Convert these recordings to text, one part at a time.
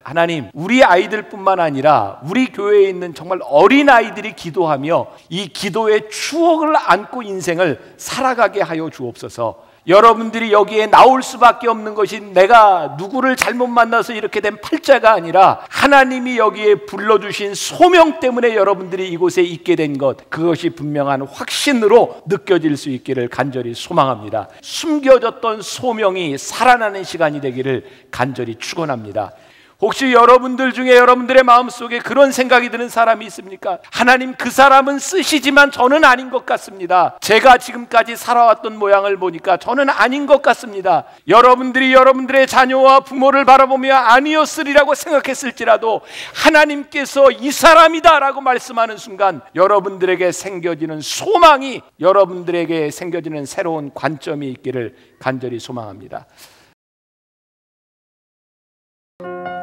하나님, 우리 아이들뿐만 아니라 우리 교회에 있는 정말 어린 아이들이 기도하며 이 기도의 추억을 안고 인생을 살아가게 하여 주옵소서. 여러분들이 여기에 나올 수밖에 없는 것이 내가 누구를 잘못 만나서 이렇게 된 팔자가 아니라 하나님이 여기에 불러주신 소명 때문에 여러분들이 이곳에 있게 된 것, 그것이 분명한 확신으로 느껴질 수 있기를 간절히 소망합니다. 숨겨졌던 소명이 살아나는 시간이 되기를 간절히 축원합니다. 혹시 여러분들 중에 여러분들의 마음속에 그런 생각이 드는 사람이 있습니까? 하나님, 그 사람은 쓰시지만 저는 아닌 것 같습니다. 제가 지금까지 살아왔던 모양을 보니까 저는 아닌 것 같습니다. 여러분들이 여러분들의 자녀와 부모를 바라보며 아니었으리라고 생각했을지라도 하나님께서 이 사람이다 라고 말씀하는 순간 여러분들에게 생겨지는 소망이, 여러분들에게 생겨지는 새로운 관점이 있기를 간절히 소망합니다.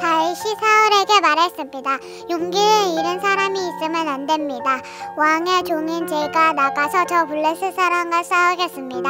다윗이 사울에게 말했습니다. 용기를 잃은 사람이 있으면 안 됩니다. 왕의 종인 제가 나가서 저 블레셋 사람과 싸우겠습니다.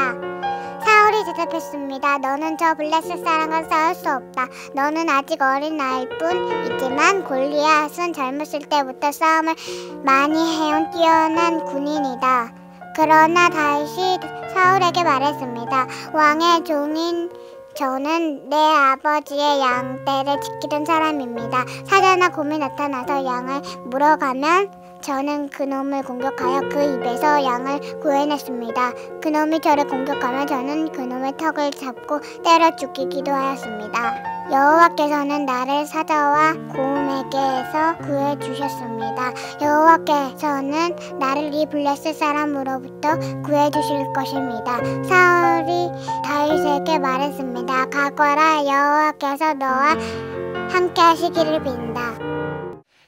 사울이 대답했습니다. 너는 저 블레셋 사람과 싸울 수 없다. 너는 아직 어린 아이일 뿐이지만 골리앗은 젊었을 때부터 싸움을 많이 해온 뛰어난 군인이다. 그러나 다윗이 사울에게 말했습니다. 왕의 종인 저는 내 아버지의 양떼를 지키던 사람입니다. 사자나 곰이 나타나서 양을 물어가면 저는 그놈을 공격하여 그 입에서 양을 구해냈습니다. 그놈이 저를 공격하면 저는 그놈의 턱을 잡고 때려 죽이기도 하였습니다. 여호와께서는 나를 사자와 곰에게서 구해주셨습니다. 여호와께서는 나를 이 블레셋 사람으로부터 구해주실 것입니다. 사울이 다윗에게 말했습니다. 가거라, 여호와께서 너와 함께 하시기를 빈다.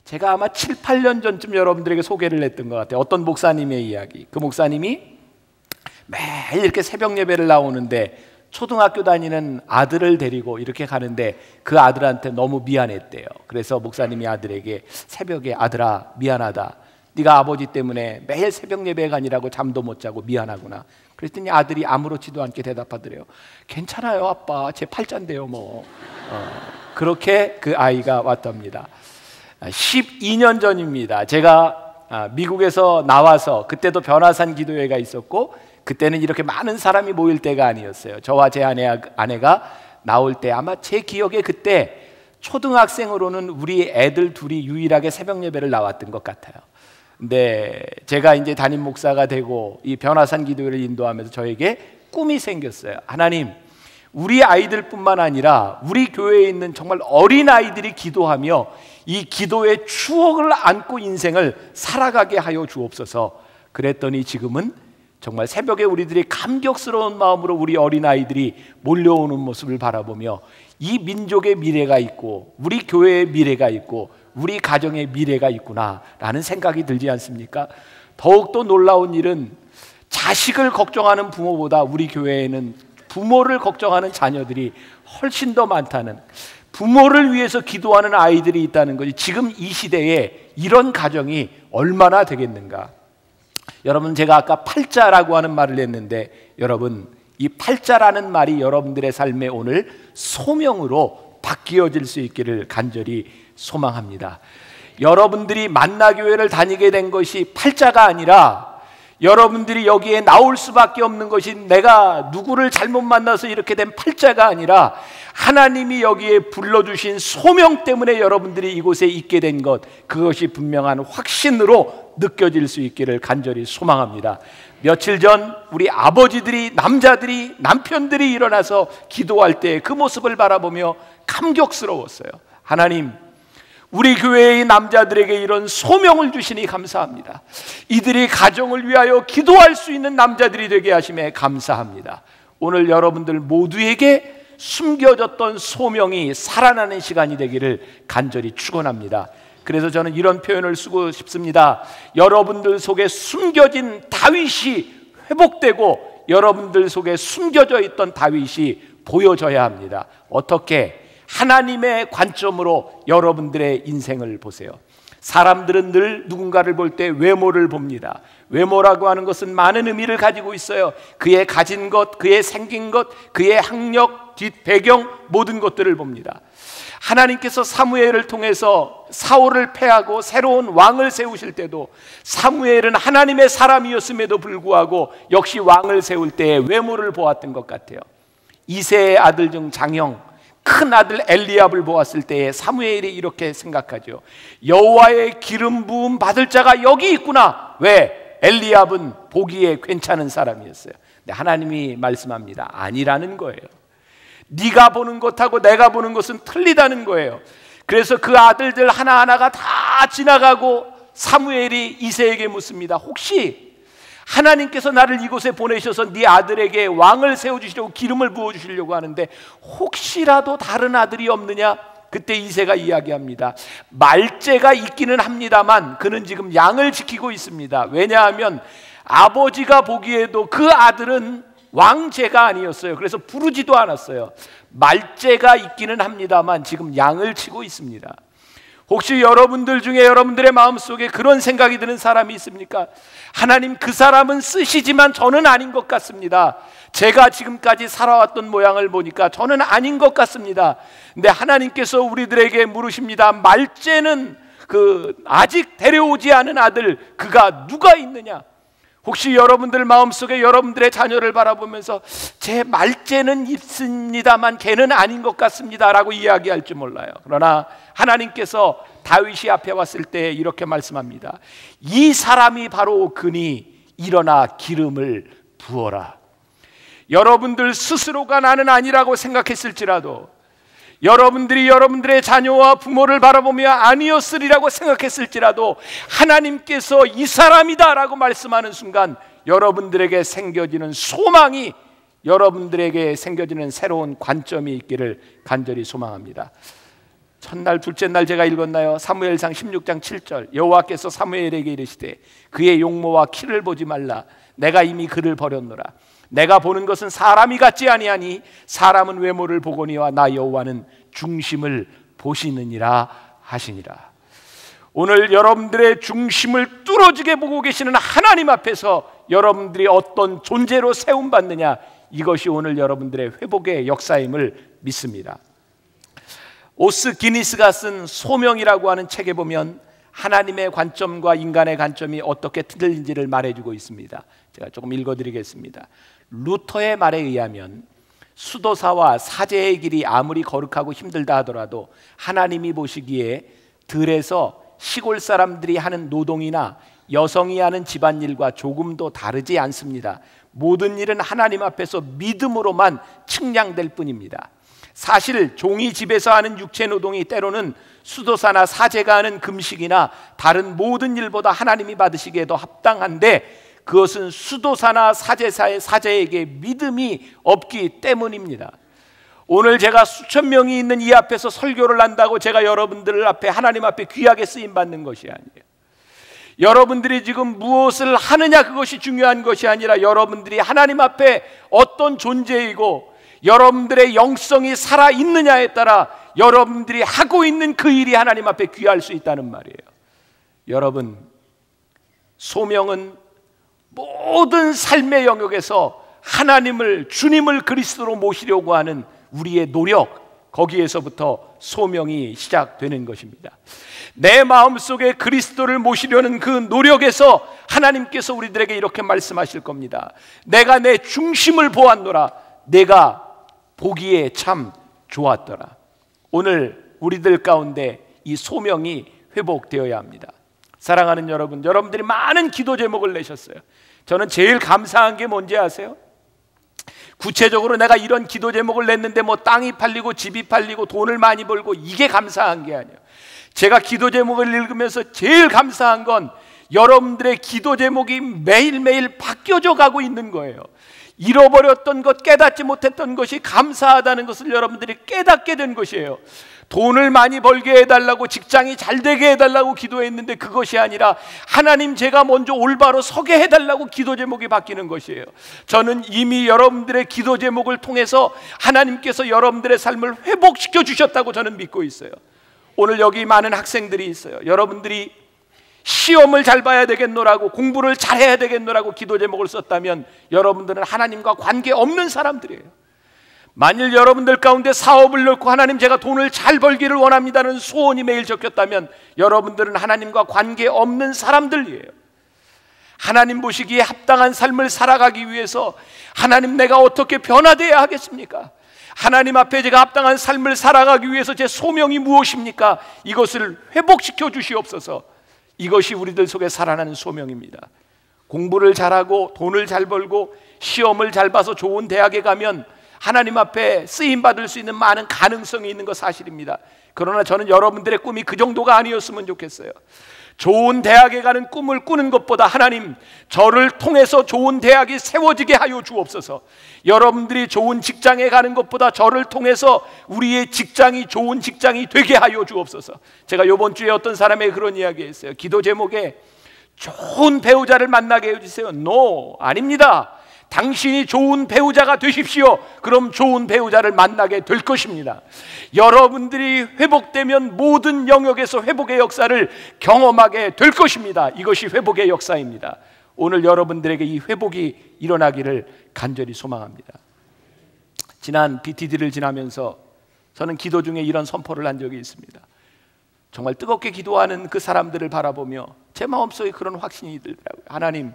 제가 아마 7, 8년 전쯤 여러분들에게 소개를 했던 것 같아요. 어떤 목사님의 이야기. 그 목사님이 매일 이렇게 새벽 예배를 나오는데 초등학교 다니는 아들을 데리고 이렇게 가는데 그 아들한테 너무 미안했대요. 그래서 목사님이 아들에게 새벽에 아들아 미안하다. 네가 아버지 때문에 매일 새벽 예배에 가니라고 잠도 못 자고 미안하구나. 그랬더니 아들이 아무렇지도 않게 대답하더래요. 괜찮아요 아빠, 제 팔자인데요 뭐. 그렇게 그 아이가 왔답니다. 12년 전입니다. 제가 미국에서 나와서 그때도 변화산 기도회가 있었고 그때는 이렇게 많은 사람이 모일 때가 아니었어요. 저와 제 아내가 나올 때 아마 제 기억에 그때 초등학생으로는 우리 애들 둘이 유일하게 새벽 예배를 나왔던 것 같아요. 근데 제가 이제 담임 목사가 되고 이 변화산 기도회를 인도하면서 저에게 꿈이 생겼어요. 하나님, 우리 아이들뿐만 아니라 우리 교회에 있는 정말 어린 아이들이 기도하며 이 기도의 추억을 안고 인생을 살아가게 하여 주옵소서. 그랬더니 지금은 정말 새벽에 우리들이 감격스러운 마음으로 우리 어린아이들이 몰려오는 모습을 바라보며 이 민족의 미래가 있고 우리 교회의 미래가 있고 우리 가정의 미래가 있구나 라는 생각이 들지 않습니까? 더욱더 놀라운 일은 자식을 걱정하는 부모보다 우리 교회에는 부모를 걱정하는 자녀들이 훨씬 더 많다는, 부모를 위해서 기도하는 아이들이 있다는 것이 지금 이 시대에 이런 가정이 얼마나 되겠는가. 여러분, 제가 아까 팔자라고 하는 말을 했는데 여러분, 이 팔자라는 말이 여러분들의 삶에 오늘 소명으로 바뀌어질 수 있기를 간절히 소망합니다. 여러분들이 만나교회를 다니게 된 것이 팔자가 아니라 여러분들이 여기에 나올 수밖에 없는 것이 내가 누구를 잘못 만나서 이렇게 된 팔자가 아니라 하나님이 여기에 불러주신 소명 때문에 여러분들이 이곳에 있게 된 것, 그것이 분명한 확신으로 느껴질 수 있기를 간절히 소망합니다. 며칠 전 우리 아버지들이, 남자들이, 남편들이 일어나서 기도할 때 그 모습을 바라보며 감격스러웠어요. 하나님, 우리 교회의 남자들에게 이런 소명을 주시니 감사합니다. 이들이 가정을 위하여 기도할 수 있는 남자들이 되게 하심에 감사합니다. 오늘 여러분들 모두에게 숨겨졌던 소명이 살아나는 시간이 되기를 간절히 축원합니다. 그래서 저는 이런 표현을 쓰고 싶습니다. 여러분들 속에 숨겨진 다윗이 회복되고 여러분들 속에 숨겨져 있던 다윗이 보여져야 합니다. 어떻게? 하나님의 관점으로 여러분들의 인생을 보세요. 사람들은 늘 누군가를 볼 때 외모를 봅니다. 외모라고 하는 것은 많은 의미를 가지고 있어요. 그의 가진 것, 그의 생긴 것, 그의 학력, 뒷 배경, 모든 것들을 봅니다. 하나님께서 사무엘을 통해서 사울을 패하고 새로운 왕을 세우실 때도 사무엘은 하나님의 사람이었음에도 불구하고 역시 왕을 세울 때에 외모를 보았던 것 같아요. 이새의 아들 중 장형 큰 아들 엘리압을 보았을 때에 사무엘이 이렇게 생각하죠. 여호와의 기름 부음 받을 자가 여기 있구나. 왜? 엘리압은 보기에 괜찮은 사람이었어요. 근데 하나님이 말씀합니다. 아니라는 거예요. 네가 보는 것하고 내가 보는 것은 틀리다는 거예요. 그래서 그 아들들 하나하나가 다 지나가고 사무엘이 이새에게 묻습니다. 혹시 하나님께서 나를 이곳에 보내셔서 네 아들에게 왕을 세워주시려고 기름을 부어주시려고 하는데 혹시라도 다른 아들이 없느냐? 그때 이새가 이야기합니다. 말째가 있기는 합니다만 그는 지금 양을 지키고 있습니다. 왜냐하면 아버지가 보기에도 그 아들은 왕제가 아니었어요. 그래서 부르지도 않았어요. 말제가 있기는 합니다만 지금 양을 치고 있습니다. 혹시 여러분들 중에 여러분들의 마음속에 그런 생각이 드는 사람이 있습니까? 하나님, 그 사람은 쓰시지만 저는 아닌 것 같습니다. 제가 지금까지 살아왔던 모양을 보니까 저는 아닌 것 같습니다. 근데 하나님께서 우리들에게 물으십니다. 말제는 아직 데려오지 않은 아들 그가 누가 있느냐? 혹시 여러분들 마음속에 여러분들의 자녀를 바라보면서 제 말째는 있습니다만 걔는 아닌 것 같습니다 라고 이야기할지 몰라요. 그러나 하나님께서 다윗이 앞에 왔을 때 이렇게 말씀합니다. 이 사람이 바로 그니 일어나 기름을 부어라. 여러분들 스스로가 나는 아니라고 생각했을지라도, 여러분들이 여러분들의 자녀와 부모를 바라보며 아니었으리라고 생각했을지라도 하나님께서 이 사람이다 라고 말씀하는 순간 여러분들에게 생겨지는 소망이, 여러분들에게 생겨지는 새로운 관점이 있기를 간절히 소망합니다. 첫날 둘째 날 제가 읽었나요? 사무엘상 16장 7절 여호와께서 사무엘에게 이르시되 그의 용모와 키를 보지 말라. 내가 이미 그를 버렸노라. 내가 보는 것은 사람이 같지 아니하니 사람은 외모를 보거니와 나 여호와는 중심을 보시느니라 하시니라. 오늘 여러분들의 중심을 뚫어지게 보고 계시는 하나님 앞에서 여러분들이 어떤 존재로 세움받느냐, 이것이 오늘 여러분들의 회복의 역사임을 믿습니다. 오스 기니스가 쓴 소명이라고 하는 책에 보면 하나님의 관점과 인간의 관점이 어떻게 틀린지를 말해주고 있습니다. 제가 조금 읽어드리겠습니다. 루터의 말에 의하면 수도사와 사제의 길이 아무리 거룩하고 힘들다 하더라도 하나님이 보시기에 들에서 시골 사람들이 하는 노동이나 여성이 하는 집안일과 조금도 다르지 않습니다. 모든 일은 하나님 앞에서 믿음으로만 측량될 뿐입니다. 사실 종이 집에서 하는 육체노동이 때로는 수도사나 사제가 하는 금식이나 다른 모든 일보다 하나님이 받으시기에 더 합당한데 그것은 수도사나 사제에게 믿음이 없기 때문입니다. 오늘 제가 수천 명이 있는 이 앞에서 설교를 한다고 제가 여러분들 앞에 하나님 앞에 귀하게 쓰임받는 것이 아니에요. 여러분들이 지금 무엇을 하느냐 그것이 중요한 것이 아니라 여러분들이 하나님 앞에 어떤 존재이고 여러분들의 영성이 살아있느냐에 따라 여러분들이 하고 있는 그 일이 하나님 앞에 귀할 수 있다는 말이에요. 여러분, 소명은 모든 삶의 영역에서 하나님을, 주님을 그리스도로 모시려고 하는 우리의 노력, 거기에서부터 소명이 시작되는 것입니다. 내 마음속에 그리스도를 모시려는 그 노력에서 하나님께서 우리들에게 이렇게 말씀하실 겁니다. 내가 내 중심을 보았노라. 내가 보기에 참 좋았더라. 오늘 우리들 가운데 이 소명이 회복되어야 합니다. 사랑하는 여러분, 여러분들이 많은 기도 제목을 내셨어요. 저는 제일 감사한 게 뭔지 아세요? 구체적으로 내가 이런 기도 제목을 냈는데 뭐 땅이 팔리고 집이 팔리고 돈을 많이 벌고 이게 감사한 게 아니에요. 제가 기도 제목을 읽으면서 제일 감사한 건 여러분들의 기도 제목이 매일매일 바뀌어져 가고 있는 거예요. 잃어버렸던 것, 깨닫지 못했던 것이 감사하다는 것을 여러분들이 깨닫게 된 것이에요. 돈을 많이 벌게 해달라고, 직장이 잘 되게 해달라고 기도했는데 그것이 아니라 하나님, 제가 먼저 올바로 서게 해달라고 기도 제목이 바뀌는 것이에요. 저는 이미 여러분들의 기도 제목을 통해서 하나님께서 여러분들의 삶을 회복시켜 주셨다고 저는 믿고 있어요. 오늘 여기 많은 학생들이 있어요. 여러분들이 시험을 잘 봐야 되겠노라고, 공부를 잘해야 되겠노라고 기도 제목을 썼다면 여러분들은 하나님과 관계없는 사람들이에요. 만일 여러분들 가운데 사업을 넣고 하나님 제가 돈을 잘 벌기를 원합니다는 소원이 매일 적혔다면 여러분들은 하나님과 관계없는 사람들이에요. 하나님 보시기에 합당한 삶을 살아가기 위해서 하나님 내가 어떻게 변화되어야 하겠습니까? 하나님 앞에 제가 합당한 삶을 살아가기 위해서 제 소명이 무엇입니까? 이것을 회복시켜 주시옵소서. 이것이 우리들 속에 살아나는 소명입니다. 공부를 잘하고 돈을 잘 벌고 시험을 잘 봐서 좋은 대학에 가면 하나님 앞에 쓰임받을 수 있는 많은 가능성이 있는 것 사실입니다. 그러나 저는 여러분들의 꿈이 그 정도가 아니었으면 좋겠어요. 좋은 대학에 가는 꿈을 꾸는 것보다 하나님 저를 통해서 좋은 대학이 세워지게 하여 주옵소서. 여러분들이 좋은 직장에 가는 것보다 저를 통해서 우리의 직장이 좋은 직장이 되게 하여 주옵소서. 제가 이번 주에 어떤 사람에게 그런 이야기 했어요. 기도 제목에 좋은 배우자를 만나게 해주세요. No, 아닙니다. 당신이 좋은 배우자가 되십시오. 그럼 좋은 배우자를 만나게 될 것입니다. 여러분들이 회복되면 모든 영역에서 회복의 역사를 경험하게 될 것입니다. 이것이 회복의 역사입니다. 오늘 여러분들에게 이 회복이 일어나기를 간절히 소망합니다. 지난 BTD를 지나면서 저는 기도 중에 이런 선포를 한 적이 있습니다. 정말 뜨겁게 기도하는 그 사람들을 바라보며 제 마음속에 그런 확신이 들더라고요. 하나님,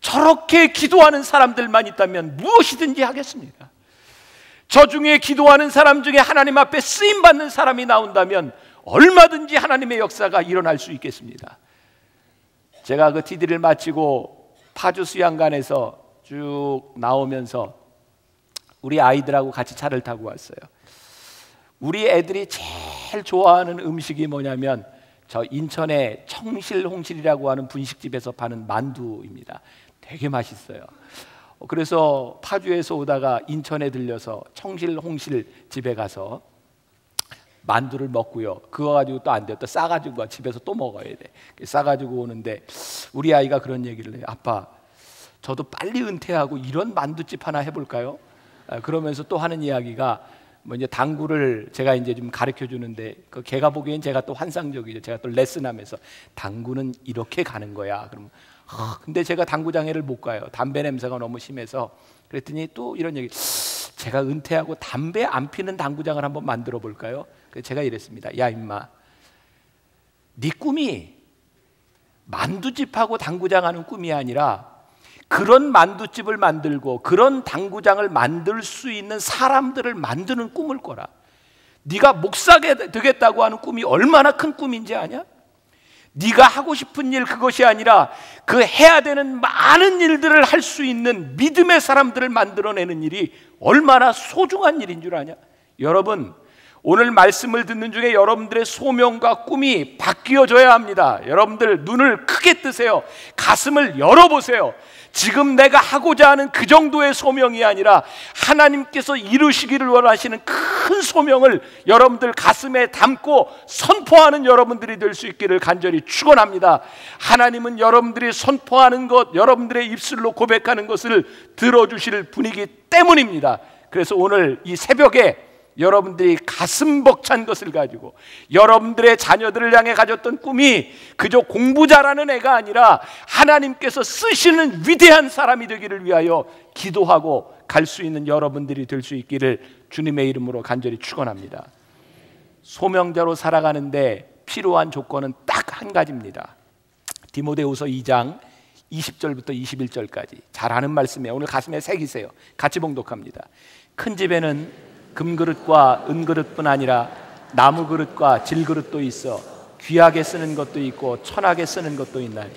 저렇게 기도하는 사람들만 있다면 무엇이든지 하겠습니다. 저 중에 기도하는 사람 중에 하나님 앞에 쓰임받는 사람이 나온다면 얼마든지 하나님의 역사가 일어날 수 있겠습니다. 제가 그 TD를 마치고 파주 수양관에서 쭉 나오면서 우리 아이들하고 같이 차를 타고 왔어요. 우리 애들이 제일 좋아하는 음식이 뭐냐면 저 인천의 청실홍실이라고 하는 분식집에서 파는 만두입니다. 되게 맛있어요. 그래서 파주에서 오다가 인천에 들려서 청실홍실 집에 가서 만두를 먹고요. 그거 가지고 또 안 돼요. 또 싸가지고 집에서 또 먹어야 돼. 싸가지고 오는데 우리 아이가 그런 얘기를 해요. 아빠, 저도 빨리 은퇴하고 이런 만두집 하나 해볼까요? 그러면서 또 하는 이야기가 뭐 이제 당구를 제가 이제 좀 가르쳐 주는데 그 걔가 보기엔 제가 또 환상적이죠. 제가 또 레슨하면서 당구는 이렇게 가는 거야. 그럼 근데 제가 당구장에를 못 가요. 담배 냄새가 너무 심해서. 그랬더니 또 이런 얘기, 제가 은퇴하고 담배 안 피는 당구장을 한번 만들어 볼까요? 그래서 제가 이랬습니다. 야 임마, 네 꿈이 만두집하고 당구장 하는 꿈이 아니라 그런 만두집을 만들고 그런 당구장을 만들 수 있는 사람들을 만드는 꿈을 꿔라. 네가 목사가 되겠다고 하는 꿈이 얼마나 큰 꿈인지 아냐? 네가 하고 싶은 일 그것이 아니라 그 해야 되는 많은 일들을 할 수 있는 믿음의 사람들을 만들어내는 일이 얼마나 소중한 일인 줄 아냐? 여러분, 오늘 말씀을 듣는 중에 여러분들의 소명과 꿈이 바뀌어져야 합니다. 여러분들 눈을 크게 뜨세요. 가슴을 열어보세요. 지금 내가 하고자 하는 그 정도의 소명이 아니라 하나님께서 이루시기를 원하시는 큰 소명을 여러분들 가슴에 담고 선포하는 여러분들이 될 수 있기를 간절히 축원합니다. 하나님은 여러분들이 선포하는 것, 여러분들의 입술로 고백하는 것을 들어주실 분이기 때문입니다. 그래서 오늘 이 새벽에 여러분들이 가슴 벅찬 것을 가지고 여러분들의 자녀들을 향해 가졌던 꿈이 그저 공부 잘하는 애가 아니라 하나님께서 쓰시는 위대한 사람이 되기를 위하여 기도하고 갈 수 있는 여러분들이 될 수 있기를 주님의 이름으로 간절히 축원합니다. 소명자로 살아가는데 필요한 조건은 딱 한 가지입니다. 디모데후서 2장 20절부터 21절까지 잘 아는 말씀이에요. 오늘 가슴에 새기세요. 같이 봉독합니다. 큰 집에는 금그릇과 은그릇뿐 아니라 나무그릇과 질그릇도 있어 귀하게 쓰는 것도 있고 천하게 쓰는 것도 있나니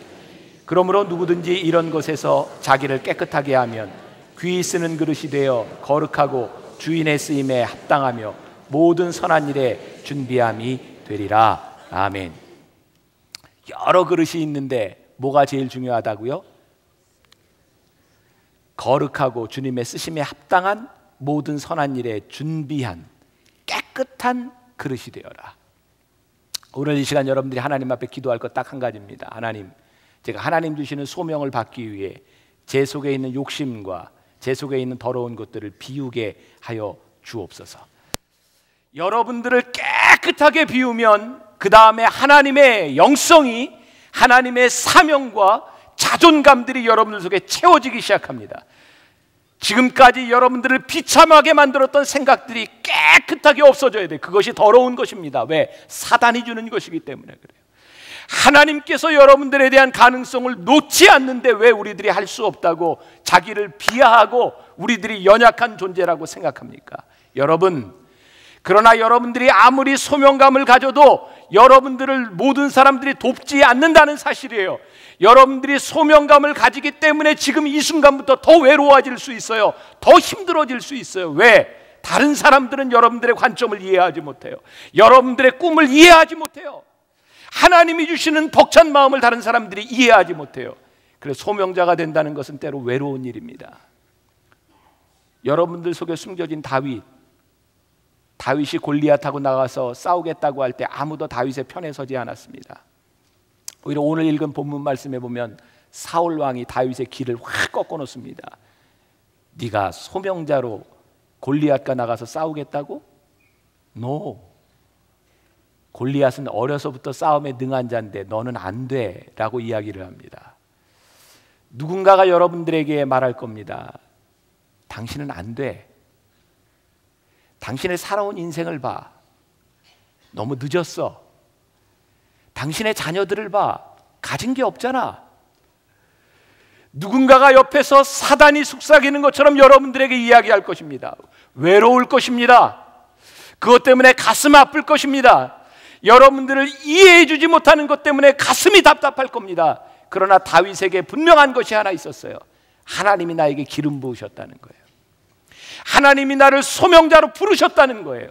그러므로 누구든지 이런 것에서 자기를 깨끗하게 하면 귀히 쓰는 그릇이 되어 거룩하고 주인의 쓰임에 합당하며 모든 선한 일에 준비함이 되리라. 아멘. 여러 그릇이 있는데 뭐가 제일 중요하다고요? 거룩하고 주님의 쓰심에 합당한 모든 선한 일에 준비한 깨끗한 그릇이 되어라. 오늘 이 시간 여러분들이 하나님 앞에 기도할 것 딱 한 가지입니다. 하나님, 제가 하나님 주시는 소명을 받기 위해 제 속에 있는 욕심과 제 속에 있는 더러운 것들을 비우게 하여 주옵소서. 여러분들을 깨끗하게 비우면 그 다음에 하나님의 영성이, 하나님의 사명과 자존감들이 여러분들 속에 채워지기 시작합니다. 지금까지 여러분들을 비참하게 만들었던 생각들이 깨끗하게 없어져야 돼. 그것이 더러운 것입니다. 왜? 사단이 주는 것이기 때문에 그래요. 하나님께서 여러분들에 대한 가능성을 놓지 않는데 왜 우리들이 할 수 없다고 자기를 비하하고 우리들이 연약한 존재라고 생각합니까? 여러분, 그러나 여러분들이 아무리 소명감을 가져도 여러분들을 모든 사람들이 돕지 않는다는 사실이에요. 여러분들이 소명감을 가지기 때문에 지금 이 순간부터 더 외로워질 수 있어요. 더 힘들어질 수 있어요. 왜? 다른 사람들은 여러분들의 관점을 이해하지 못해요. 여러분들의 꿈을 이해하지 못해요. 하나님이 주시는 벅찬 마음을 다른 사람들이 이해하지 못해요. 그래서 소명자가 된다는 것은 때로 외로운 일입니다. 여러분들 속에 숨겨진 다윗이 골리앗하고 나가서 싸우겠다고 할 때 아무도 다윗의 편에 서지 않았습니다. 오히려 오늘 읽은 본문 말씀에 보면 사울 왕이 다윗의 길을 확 꺾어 놓습니다. 네가 소명자로 골리앗과 나가서 싸우겠다고? No. 골리앗은 어려서부터 싸움에 능한 자인데 너는 안 돼 라고 이야기를 합니다. 누군가가 여러분들에게 말할 겁니다. 당신은 안 돼. 당신의 살아온 인생을 봐. 너무 늦었어. 당신의 자녀들을 봐. 가진 게 없잖아. 누군가가 옆에서 사단이 속삭이는 것처럼 여러분들에게 이야기할 것입니다. 외로울 것입니다. 그것 때문에 가슴 아플 것입니다. 여러분들을 이해해 주지 못하는 것 때문에 가슴이 답답할 겁니다. 그러나 다윗에게 분명한 것이 하나 있었어요. 하나님이 나에게 기름 부으셨다는 거예요. 하나님이 나를 소명자로 부르셨다는 거예요.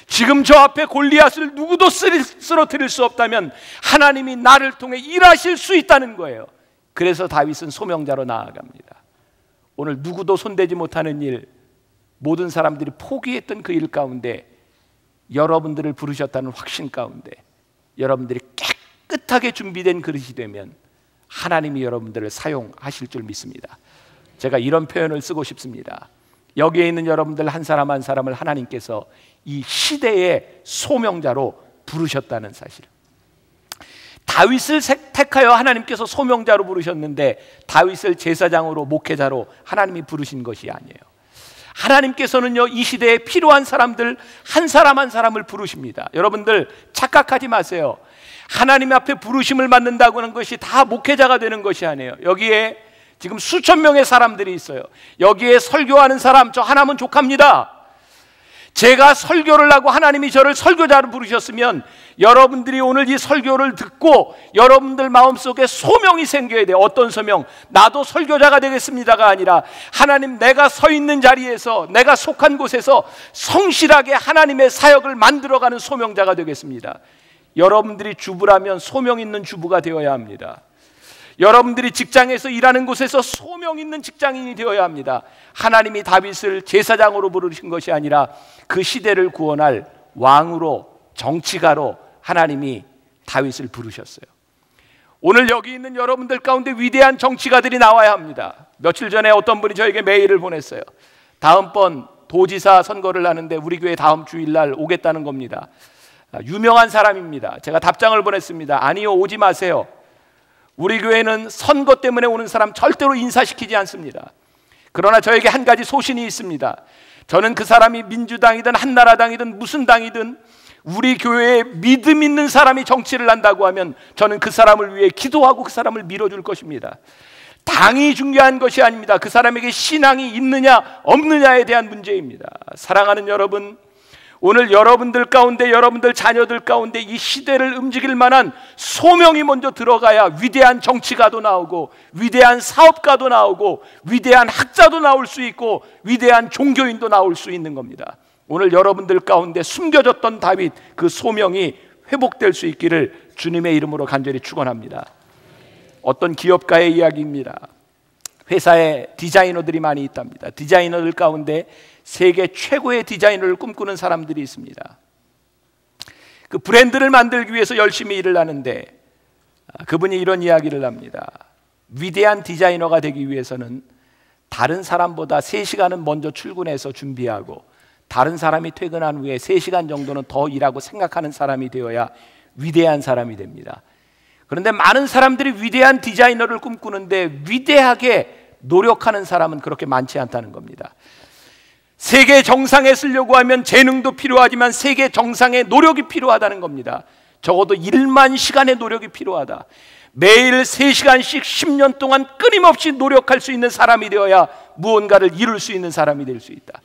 지금 저 앞에 골리앗을 누구도 쓰러뜨릴 수 없다면 하나님이 나를 통해 일하실 수 있다는 거예요. 그래서 다윗은 소명자로 나아갑니다. 오늘 누구도 손대지 못하는 일, 모든 사람들이 포기했던 그 일 가운데 여러분들을 부르셨다는 확신 가운데 여러분들이 깨끗하게 준비된 그릇이 되면 하나님이 여러분들을 사용하실 줄 믿습니다. 제가 이런 표현을 쓰고 싶습니다. 여기에 있는 여러분들 한 사람 한 사람을 하나님께서 이 시대의 소명자로 부르셨다는 사실. 다윗을 택하여 하나님께서 소명자로 부르셨는데 다윗을 제사장으로 목회자로 하나님이 부르신 것이 아니에요. 하나님께서는요, 이 시대에 필요한 사람들 한 사람 한 사람을 부르십니다. 여러분들 착각하지 마세요. 하나님 앞에 부르심을 받는다고 하는 것이 다 목회자가 되는 것이 아니에요. 여기에 지금 수천 명의 사람들이 있어요. 여기에 설교하는 사람 저 하나면 족합니다. 제가 설교를 하고 하나님이 저를 설교자로 부르셨으면 여러분들이 오늘 이 설교를 듣고 여러분들 마음속에 소명이 생겨야 돼요. 어떤 소명? 나도 설교자가 되겠습니다가 아니라 하나님, 내가 서 있는 자리에서, 내가 속한 곳에서 성실하게 하나님의 사역을 만들어가는 소명자가 되겠습니다. 여러분들이 주부라면 소명 있는 주부가 되어야 합니다. 여러분들이 직장에서 일하는 곳에서 소명 있는 직장인이 되어야 합니다. 하나님이 다윗을 제사장으로 부르신 것이 아니라 그 시대를 구원할 왕으로, 정치가로 하나님이 다윗을 부르셨어요. 오늘 여기 있는 여러분들 가운데 위대한 정치가들이 나와야 합니다. 며칠 전에 어떤 분이 저에게 메일을 보냈어요. 다음번 도지사 선거를 하는데 우리 교회 다음 주일날 오겠다는 겁니다. 유명한 사람입니다. 제가 답장을 보냈습니다. 아니요, 오지 마세요. 우리 교회는 선거 때문에 오는 사람 절대로 인사시키지 않습니다. 그러나 저에게 한 가지 소신이 있습니다. 저는 그 사람이 민주당이든 한나라당이든 무슨 당이든 우리 교회에 믿음 있는 사람이 정치를 한다고 하면 저는 그 사람을 위해 기도하고 그 사람을 밀어줄 것입니다. 당이 중요한 것이 아닙니다. 그 사람에게 신앙이 있느냐 없느냐에 대한 문제입니다. 사랑하는 여러분, 오늘 여러분들 가운데, 여러분들 자녀들 가운데 이 시대를 움직일 만한 소명이 먼저 들어가야 위대한 정치가도 나오고 위대한 사업가도 나오고 위대한 학자도 나올 수 있고 위대한 종교인도 나올 수 있는 겁니다. 오늘 여러분들 가운데 숨겨졌던 다윗, 그 소명이 회복될 수 있기를 주님의 이름으로 간절히 축원합니다. 어떤 기업가의 이야기입니다. 회사에 디자이너들이 많이 있답니다. 디자이너들 가운데 세계 최고의 디자이너를 꿈꾸는 사람들이 있습니다. 그 브랜드를 만들기 위해서 열심히 일을 하는데 그분이 이런 이야기를 합니다. 위대한 디자이너가 되기 위해서는 다른 사람보다 3시간은 먼저 출근해서 준비하고 다른 사람이 퇴근한 후에 3시간 정도는 더 일하고 생각하는 사람이 되어야 위대한 사람이 됩니다. 그런데 많은 사람들이 위대한 디자이너를 꿈꾸는데 위대하게 노력하는 사람은 그렇게 많지 않다는 겁니다. 세계 정상에 쓰려고 하면 재능도 필요하지만 세계 정상의 노력이 필요하다는 겁니다. 적어도 1만 시간의 노력이 필요하다. 매일 3시간씩 10년 동안 끊임없이 노력할 수 있는 사람이 되어야 무언가를 이룰 수 있는 사람이 될 수 있다.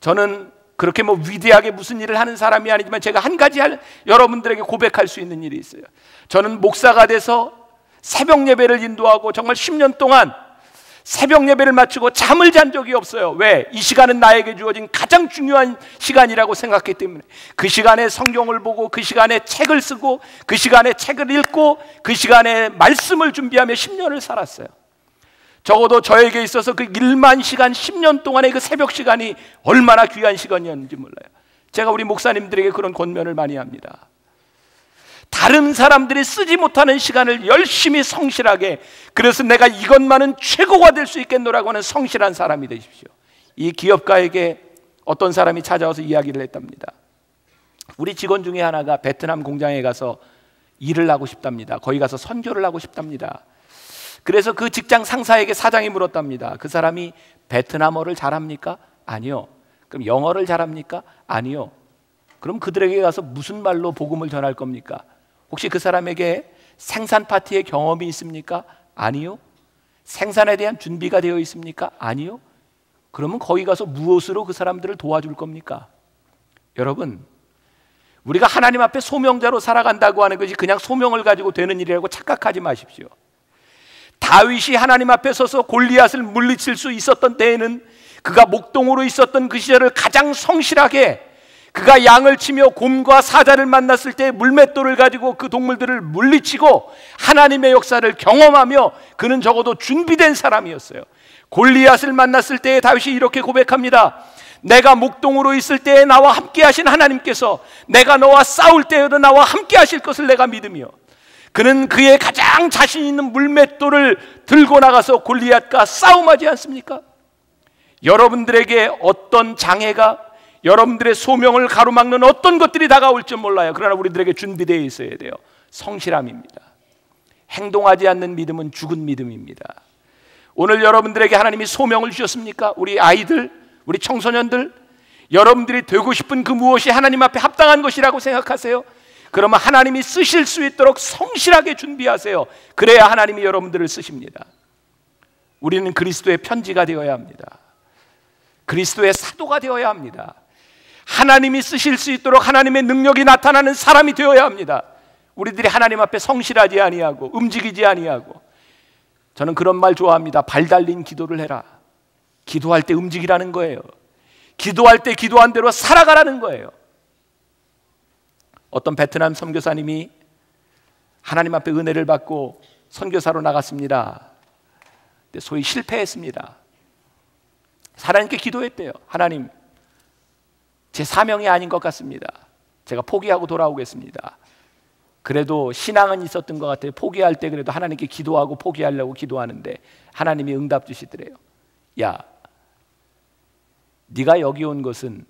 저는 그렇게 위대하게 무슨 일을 하는 사람이 아니지만 제가 한 가지 여러분들에게 고백할 수 있는 일이 있어요. 저는 목사가 돼서 새벽 예배를 인도하고 정말 10년 동안 새벽 예배를 마치고 잠을 잔 적이 없어요. 왜? 이 시간은 나에게 주어진 가장 중요한 시간이라고 생각했기 때문에. 그 시간에 성경을 보고, 그 시간에 책을 쓰고, 그 시간에 책을 읽고, 그 시간에 말씀을 준비하며 10년을 살았어요. 적어도 저에게 있어서 그 1만 시간 10년 동안의 그 새벽 시간이 얼마나 귀한 시간이었는지 몰라요. 제가 우리 목사님들에게 그런 권면을 많이 합니다. 다른 사람들이 쓰지 못하는 시간을 열심히 성실하게, 그래서 내가 이것만은 최고가 될 수 있겠노라고 하는 성실한 사람이 되십시오. 이 기업가에게 어떤 사람이 찾아와서 이야기를 했답니다. 우리 직원 중에 하나가 베트남 공장에 가서 일을 하고 싶답니다. 거기 가서 선교를 하고 싶답니다. 그래서 그 직장 상사에게 사장이 물었답니다. 그 사람이 베트남어를 잘합니까? 아니요. 그럼 영어를 잘합니까? 아니요. 그럼 그들에게 가서 무슨 말로 복음을 전할 겁니까? 혹시 그 사람에게 생산 파티의 경험이 있습니까? 아니요. 생산에 대한 준비가 되어 있습니까? 아니요. 그러면 거기 가서 무엇으로 그 사람들을 도와줄 겁니까? 여러분, 우리가 하나님 앞에 소명자로 살아간다고 하는 것이 그냥 소명을 가지고 되는 일이라고 착각하지 마십시오. 다윗이 하나님 앞에 서서 골리앗을 물리칠 수 있었던 때에는 그가 목동으로 있었던 그 시절을 가장 성실하게, 그가 양을 치며 곰과 사자를 만났을 때 물맷돌을 가지고 그 동물들을 물리치고 하나님의 역사를 경험하며 그는 적어도 준비된 사람이었어요. 골리앗을 만났을 때 다윗이 이렇게 고백합니다. 내가 목동으로 있을 때에 나와 함께 하신 하나님께서 내가 너와 싸울 때에도 나와 함께 하실 것을 내가 믿으며, 그는 그의 가장 자신 있는 물맷돌을 들고 나가서 골리앗과 싸움하지 않습니까? 여러분들에게 어떤 장애가, 여러분들의 소명을 가로막는 어떤 것들이 다가올지 몰라요. 그러나 우리들에게 준비되어 있어야 돼요. 성실함입니다. 행동하지 않는 믿음은 죽은 믿음입니다. 오늘 여러분들에게 하나님이 소명을 주셨습니까? 우리 아이들, 우리 청소년들, 여러분들이 되고 싶은 그 무엇이 하나님 앞에 합당한 것이라고 생각하세요? 그러면 하나님이 쓰실 수 있도록 성실하게 준비하세요. 그래야 하나님이 여러분들을 쓰십니다. 우리는 그리스도의 편지가 되어야 합니다. 그리스도의 사도가 되어야 합니다. 하나님이 쓰실 수 있도록 하나님의 능력이 나타나는 사람이 되어야 합니다. 우리들이 하나님 앞에 성실하지 아니하고 움직이지 아니하고, 저는 그런 말 좋아합니다. 발 달린 기도를 해라. 기도할 때 움직이라는 거예요. 기도할 때 기도한 대로 살아가라는 거예요. 어떤 베트남 선교사님이 하나님 앞에 은혜를 받고 선교사로 나갔습니다. 근데 소위 실패했습니다. 하나님께 기도했대요. 하나님, 제 사명이 아닌 것 같습니다. 제가 포기하고 돌아오겠습니다. 그래도 신앙은 있었던 것 같아요. 포기할 때 그래도 하나님께 기도하고 포기하려고 기도하는데 하나님이 응답 주시더래요. 야, 네가 여기 온 것은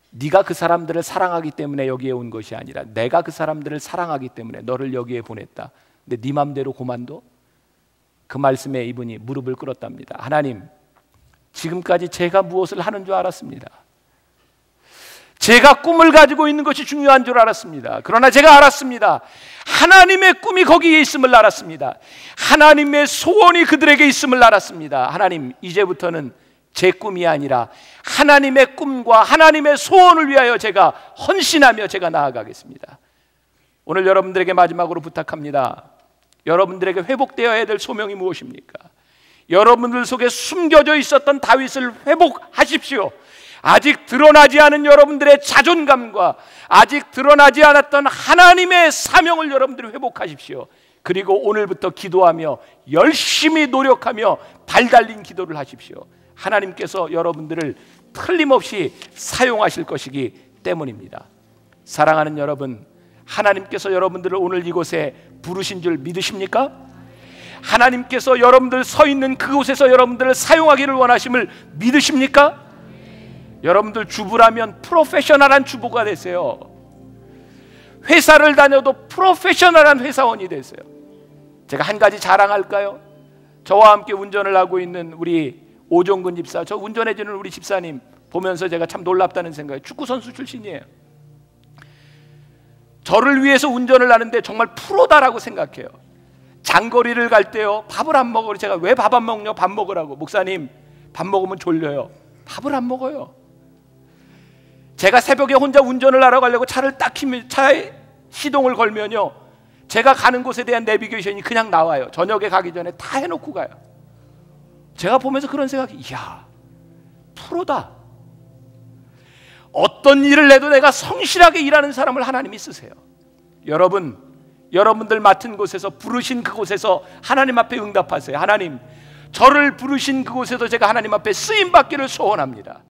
네가 그 사람들을 사랑하기 때문에 여기에 온 것이 아니라 내가 그 사람들을 사랑하기 때문에 너를 여기에 보냈다. 근데 네 맘대로 고만둬? 그 말씀에 이분이 무릎을 꿇었답니다. 하나님, 지금까지 제가 무엇을 하는 줄 알았습니다. 제가 꿈을 가지고 있는 것이 중요한 줄 알았습니다. 그러나 제가 알았습니다. 하나님의 꿈이 거기에 있음을 알았습니다. 하나님의 소원이 그들에게 있음을 알았습니다. 하나님, 이제부터는 제 꿈이 아니라 하나님의 꿈과 하나님의 소원을 위하여 제가 헌신하며 제가 나아가겠습니다. 오늘 여러분들에게 마지막으로 부탁합니다. 여러분들에게 회복되어야 될 소명이 무엇입니까? 여러분들 속에 숨겨져 있었던 다윗을 회복하십시오. 아직 드러나지 않은 여러분들의 자존감과 아직 드러나지 않았던 하나님의 사명을 여러분들이 회복하십시오. 그리고 오늘부터 기도하며 열심히 노력하며 발달린 기도를 하십시오. 하나님께서 여러분들을 틀림없이 사용하실 것이기 때문입니다. 사랑하는 여러분, 하나님께서 여러분들을 오늘 이곳에 부르신 줄 믿으십니까? 하나님께서 여러분들 서 있는 그곳에서 여러분들을 사용하기를 원하심을 믿으십니까? 여러분들 주부라면 프로페셔널한 주부가 되세요. 회사를 다녀도 프로페셔널한 회사원이 되세요. 제가 한 가지 자랑할까요? 저와 함께 운전을 하고 있는 우리 오종근 집사, 저 운전해주는 우리 집사님 보면서 제가 참 놀랍다는 생각이, 축구선수 출신이에요. 저를 위해서 운전을 하는데 정말 프로다라고 생각해요. 장거리를 갈 때요, 밥을 안 먹어요. 제가 왜 밥 안 먹냐? 밥 먹으라고. 목사님, 밥 먹으면 졸려요. 밥을 안 먹어요. 제가 새벽에 혼자 운전을 하러 가려고 차를 딱 키면, 차에 시동을 걸면요, 제가 가는 곳에 대한 내비게이션이 그냥 나와요. 저녁에 가기 전에 다 해놓고 가요. 제가 보면서 그런 생각이, 이야, 프로다. 어떤 일을 해도 내가 성실하게 일하는 사람을 하나님이 쓰세요. 여러분, 여러분들 맡은 곳에서, 부르신 그곳에서 하나님 앞에 응답하세요. 하나님, 저를 부르신 그곳에서 제가 하나님 앞에 쓰임받기를 소원합니다.